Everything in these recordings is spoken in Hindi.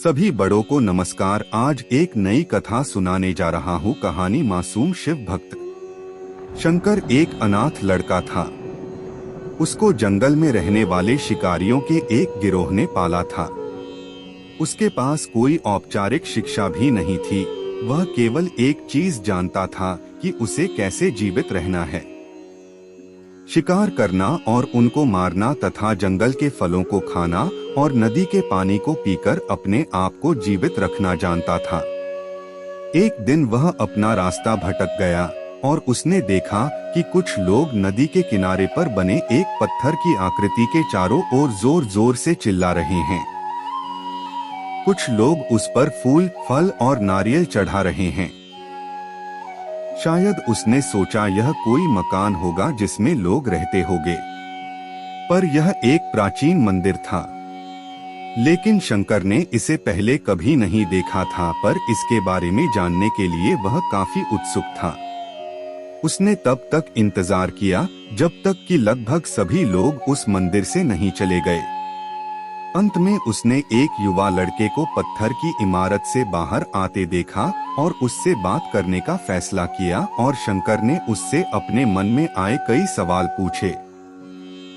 सभी बड़ों को नमस्कार। आज एक नई कथा सुनाने जा रहा हूँ। कहानी मासूम शिव भक्त। शंकर एक अनाथ लड़का था। उसको जंगल में रहने वाले शिकारियों के एक गिरोह ने पाला था। उसके पास कोई औपचारिक शिक्षा भी नहीं थी। वह केवल एक चीज जानता था कि उसे कैसे जीवित रहना है। शिकार करना और उनको मारना तथा जंगल के फलों को खाना और नदी के पानी को पीकर अपने आप को जीवित रखना जानता था। एक दिन वह अपना रास्ता भटक गया और उसने देखा कि कुछ लोग नदी के किनारे पर बने एक पत्थर की आकृति के चारों ओर जोर जोर से चिल्ला रहे हैं। कुछ लोग उस पर फूल, फल और नारियल चढ़ा रहे हैं। शायद उसने सोचा यह कोई मकान होगा जिसमें लोग रहते होंगे, पर यह एक प्राचीन मंदिर था। लेकिन शंकर ने इसे पहले कभी नहीं देखा था, पर इसके बारे में जानने के लिए वह काफी उत्सुक था। उसने तब तक इंतजार किया जब तक कि लगभग सभी लोग उस मंदिर से नहीं चले गए। अंत में उसने एक युवा लड़के को पत्थर की इमारत से बाहर आते देखा और उससे बात करने का फैसला किया और शंकर ने उससे अपने मन में आए कई सवाल पूछे।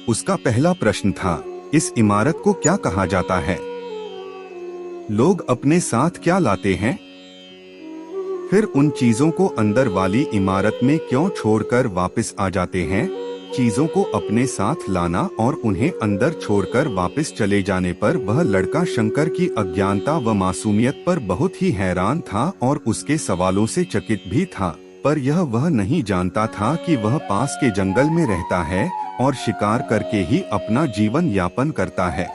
उसका पहला प्रश्न था, इस इमारत को क्या कहा जाता है? लोग अपने साथ क्या लाते हैं? फिर उन चीजों को अंदर वाली इमारत में क्यों छोड़कर वापस आ जाते हैं? चीजों को अपने साथ लाना और उन्हें अंदर छोड़कर वापस चले जाने पर वह लड़का शंकर की अज्ञानता व मासूमियत पर बहुत ही हैरान था और उसके सवालों से चकित भी था। पर यह वह नहीं जानता था कि वह पास के जंगल में रहता है और शिकार करके ही अपना जीवन यापन करता है।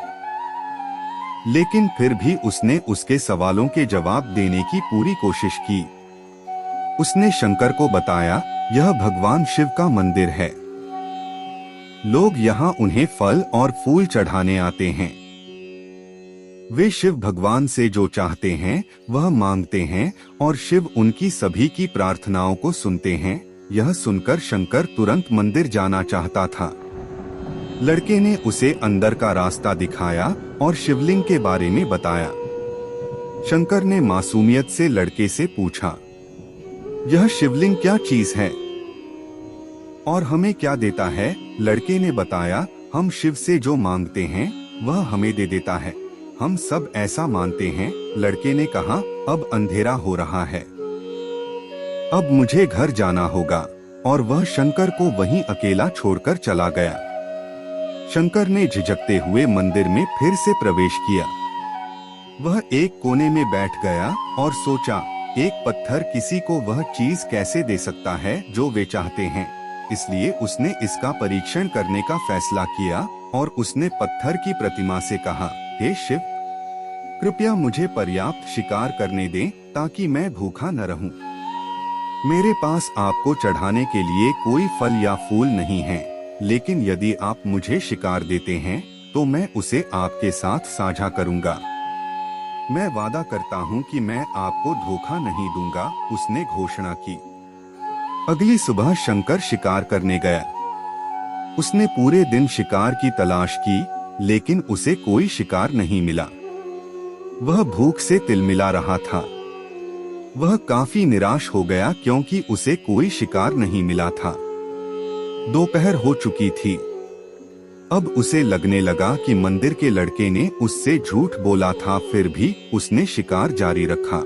लेकिन फिर भी उसने उसके सवालों के जवाब देने की पूरी कोशिश की। उसने शंकर को बताया, यह भगवान शिव का मंदिर है। लोग यहाँ उन्हें फल और फूल चढ़ाने आते हैं। वे शिव भगवान से जो चाहते हैं वह मांगते हैं और शिव उनकी सभी की प्रार्थनाओं को सुनते हैं। यह सुनकर शंकर तुरंत मंदिर जाना चाहता था। लड़के ने उसे अंदर का रास्ता दिखाया और शिवलिंग के बारे में बताया। शंकर ने मासूमियत से लड़के से पूछा, यह शिवलिंग क्या चीज है और हमें क्या देता है? लड़के ने बताया, हम शिव से जो मांगते हैं वह हमें दे देता है। हम सब ऐसा मानते हैं। लड़के ने कहा, अब अंधेरा हो रहा है, अब मुझे घर जाना होगा। और वह शंकर को वहीं अकेला छोड़कर चला गया। शंकर ने झिझकते हुए मंदिर में फिर से प्रवेश किया। वह एक कोने में बैठ गया और सोचा, एक पत्थर किसी को वह चीज कैसे दे सकता है जो वे चाहते हैं। इसलिए उसने इसका परीक्षण करने का फैसला किया और उसने पत्थर की प्रतिमा से कहा, हे शिव, कृपया मुझे पर्याप्त शिकार करने दें ताकि मैं भूखा न रहूं। मेरे पास आपको चढ़ाने के लिए कोई फल या फूल नहीं है, लेकिन यदि आप मुझे शिकार देते हैं तो मैं उसे आपके साथ साझा करूंगा। मैं वादा करता हूं कि मैं आपको धोखा नहीं दूंगा, उसने घोषणा की। अगली सुबह शंकर शिकार करने गया। उसने पूरे दिन शिकार की तलाश की, लेकिन उसे कोई शिकार नहीं मिला। वह भूख से तिलमिला रहा था। वह काफी निराश हो गया क्योंकि उसे कोई शिकार नहीं मिला था। दोपहर हो चुकी थी। अब उसे लगने लगा कि मंदिर के लड़के ने उससे झूठ बोला था, फिर भी उसने शिकार जारी रखा।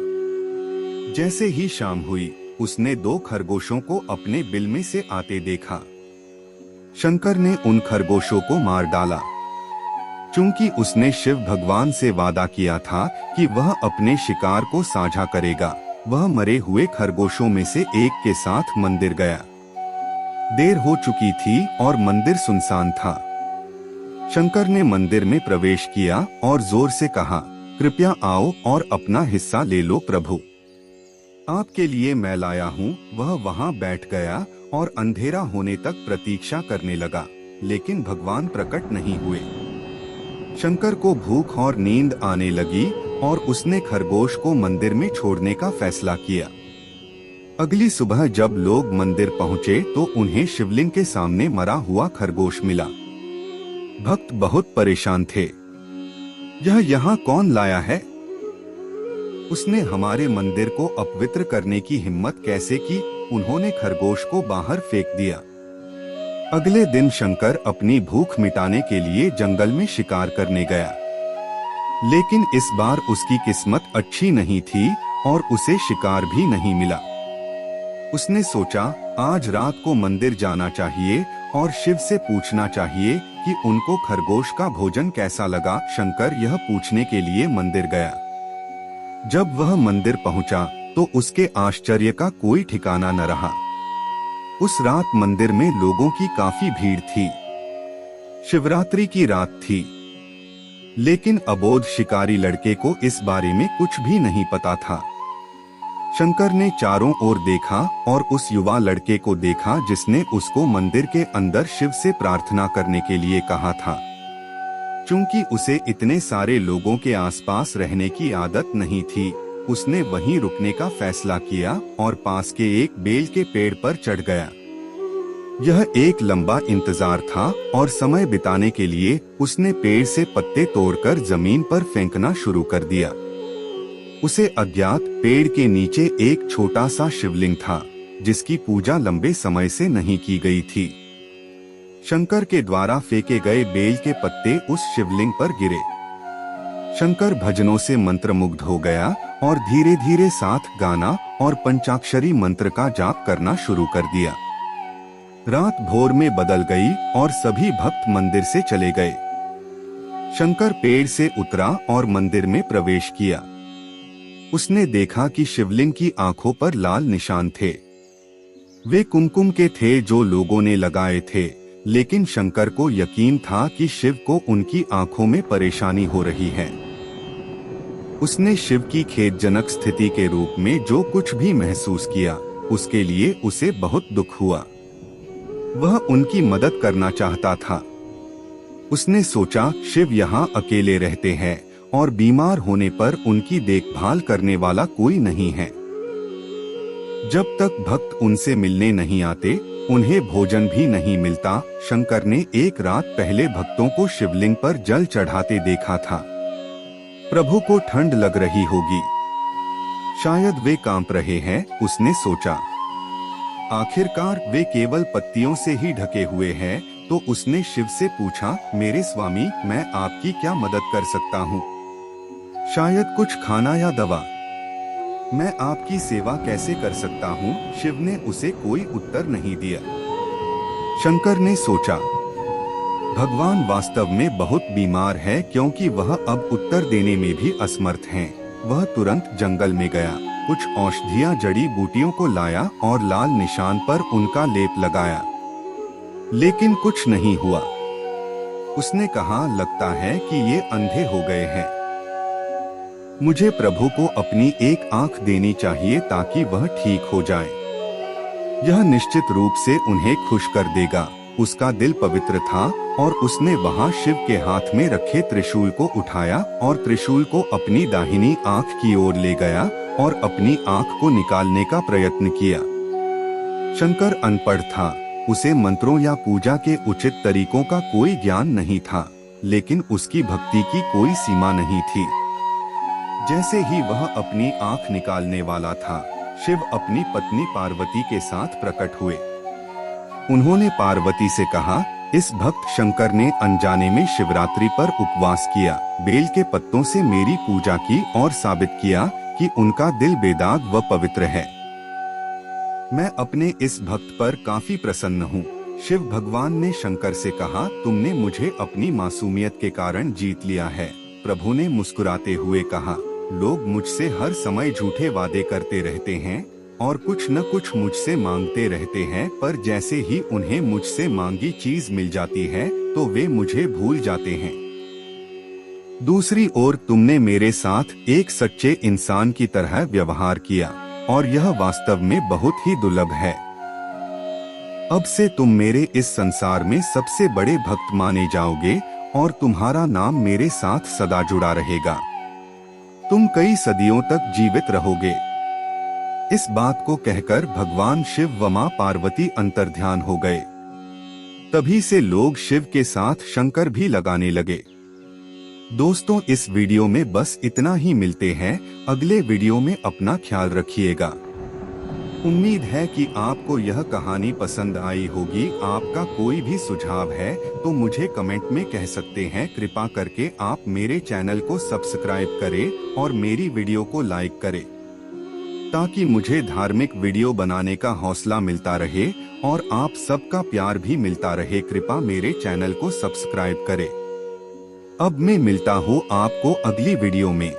जैसे ही शाम हुई, उसने 2 खरगोशों को अपने बिल में से आते देखा। शंकर ने उन खरगोशों को मार डाला। चूंकि उसने शिव भगवान से वादा किया था कि वह अपने शिकार को साझा करेगा, वह मरे हुए खरगोशों में से एक के साथ मंदिर गया। देर हो चुकी थी और मंदिर सुनसान था। शंकर ने मंदिर में प्रवेश किया और जोर से कहा, कृपया आओ और अपना हिस्सा ले लो प्रभु, आपके लिए मैं लाया हूँ। वह वहाँ बैठ गया और अंधेरा होने तक प्रतीक्षा करने लगा, लेकिन भगवान प्रकट नहीं हुए। शंकर को भूख और नींद आने लगी और उसने खरगोश को मंदिर में छोड़ने का फैसला किया। अगली सुबह जब लोग मंदिर पहुँचे तो उन्हें शिवलिंग के सामने मरा हुआ खरगोश मिला। भक्त बहुत परेशान थे। यह यहाँ कौन लाया है? उसने हमारे मंदिर को अपवित्र करने की हिम्मत कैसे की? उन्होंने खरगोश को बाहर फेंक दिया। अगले दिन शंकर अपनी भूख मिटाने के लिए जंगल में शिकार करने गया, लेकिन इस बार उसकी किस्मत अच्छी नहीं थी और उसे शिकार भी नहीं मिला। उसने सोचा आज रात को मंदिर जाना चाहिए और शिव से पूछना चाहिए कि उनको खरगोश का भोजन कैसा लगा। शंकर यह पूछने के लिए मंदिर गया। जब वह मंदिर पहुंचा तो उसके आश्चर्य का कोई ठिकाना न रहा। उस रात मंदिर में लोगों की काफी भीड़ थी। शिवरात्रि की रात थी, लेकिन अबोध शिकारी लड़के को इस बारे में कुछ भी नहीं पता था। शंकर ने चारों ओर देखा और उस युवा लड़के को देखा जिसने उसको मंदिर के अंदर शिव से प्रार्थना करने के लिए कहा था। चूंकि उसे इतने सारे लोगों के आसपास रहने की आदत नहीं थी, उसने वहीं रुकने का फैसला किया और पास के एक बेल के पेड़ पर चढ़ गया। यह एक लंबा इंतजार था और समय बिताने के लिए उसने पेड़ से पत्ते तोड़कर जमीन पर फेंकना शुरू कर दिया। उसे अज्ञात पेड़ के नीचे एक छोटा सा शिवलिंग था जिसकी पूजा लंबे समय से नहीं की गई थी। शंकर के द्वारा फेंके गए बेल के पत्ते उस शिवलिंग पर गिरे। शंकर भजनों से मंत्रमुग्ध हो गया और धीरे धीरे साथ गाना और पंचाक्षरी मंत्र का जाप करना शुरू कर दिया। रात भोर में बदल गई और सभी भक्त मंदिर से चले गए। शंकर पेड़ से उतरा और मंदिर में प्रवेश किया। उसने देखा कि शिवलिंग की आंखों पर लाल निशान थे। वे कुमकुम के थे जो लोगों ने लगाए थे, लेकिन शंकर को यकीन था कि शिव को उनकी आंखों में परेशानी हो रही है। उसने शिव की खेदजनक स्थिति के रूप में जो कुछ भी महसूस किया, उसके लिए उसे बहुत दुख हुआ। वह उनकी मदद करना चाहता था। उसने सोचा शिव यहाँ अकेले रहते हैं और बीमार होने पर उनकी देखभाल करने वाला कोई नहीं है। जब तक भक्त उनसे मिलने नहीं आते, उन्हें भोजन भी नहीं मिलता। शंकर ने एक रात पहले भक्तों को शिवलिंग पर जल चढ़ाते देखा था। प्रभु को ठंड लग रही होगी, शायद वे कांप रहे हैं, उसने सोचा। आखिरकार वे केवल पत्तियों से ही ढके हुए हैं, तो उसने शिव से पूछा, मेरे स्वामी, मैं आपकी क्या मदद कर सकता हूँ? शायद कुछ खाना या दवा। मैं आपकी सेवा कैसे कर सकता हूँ? शिव ने उसे कोई उत्तर नहीं दिया। शंकर ने सोचा, भगवान वास्तव में बहुत बीमार है क्योंकि वह अब उत्तर देने में भी असमर्थ हैं। वह तुरंत जंगल में गया, कुछ औषधियाँ जड़ी बूटियों को लाया और लाल निशान पर उनका लेप लगाया, लेकिन कुछ नहीं हुआ। उसने कहा, लगता है कि ये अंधे हो गए हैं। मुझे प्रभु को अपनी एक आंख देनी चाहिए ताकि वह ठीक हो जाए। यह निश्चित रूप से उन्हें खुश कर देगा। उसका दिल पवित्र था और उसने वहां शिव के हाथ में रखे त्रिशूल को उठाया और त्रिशूल को अपनी दाहिनी आंख की ओर ले गया और अपनी आंख को निकालने का प्रयत्न किया। शंकर अनपढ़ था, उसे मंत्रों या पूजा के उचित तरीकों का कोई ज्ञान नहीं था, लेकिन उसकी भक्ति की कोई सीमा नहीं थी। जैसे ही वह अपनी आंख निकालने वाला था, शिव अपनी पत्नी पार्वती के साथ प्रकट हुए। उन्होंने पार्वती से कहा, इस भक्त शंकर ने अनजाने में शिवरात्रि पर उपवास किया, बेल के पत्तों से मेरी पूजा की और साबित किया कि उनका दिल बेदाग व पवित्र है। मैं अपने इस भक्त पर काफी प्रसन्न हूँ। शिव भगवान ने शंकर से कहा, तुमने मुझे अपनी मासूमियत के कारण जीत लिया है। प्रभु ने मुस्कुराते हुए कहा, लोग मुझसे हर समय झूठे वादे करते रहते हैं और कुछ न कुछ मुझसे मांगते रहते हैं, पर जैसे ही उन्हें मुझसे मांगी चीज मिल जाती है तो वे मुझे भूल जाते हैं। दूसरी ओर तुमने मेरे साथ एक सच्चे इंसान की तरह व्यवहार किया और यह वास्तव में बहुत ही दुर्लभ है। अब से तुम मेरे इस संसार में सबसे बड़े भक्त माने जाओगे और तुम्हारा नाम मेरे साथ सदा जुड़ा रहेगा। तुम कई सदियों तक जीवित रहोगे। इस बात को कहकर भगवान शिव व मां पार्वती अंतर्ध्यान हो गए। तभी से लोग शिव के साथ शंकर भी लगाने लगे। दोस्तों, इस वीडियो में बस इतना ही। मिलते हैं अगले वीडियो में। अपना ख्याल रखिएगा। उम्मीद है कि आपको यह कहानी पसंद आई होगी। आपका कोई भी सुझाव है तो मुझे कमेंट में कह सकते हैं। कृपा करके आप मेरे चैनल को सब्सक्राइब करें और मेरी वीडियो को लाइक करें, ताकि मुझे धार्मिक वीडियो बनाने का हौसला मिलता रहे और आप सबका प्यार भी मिलता रहे। कृपा मेरे चैनल को सब्सक्राइब करें। अब मैं मिलता हूँ आपको अगली वीडियो में।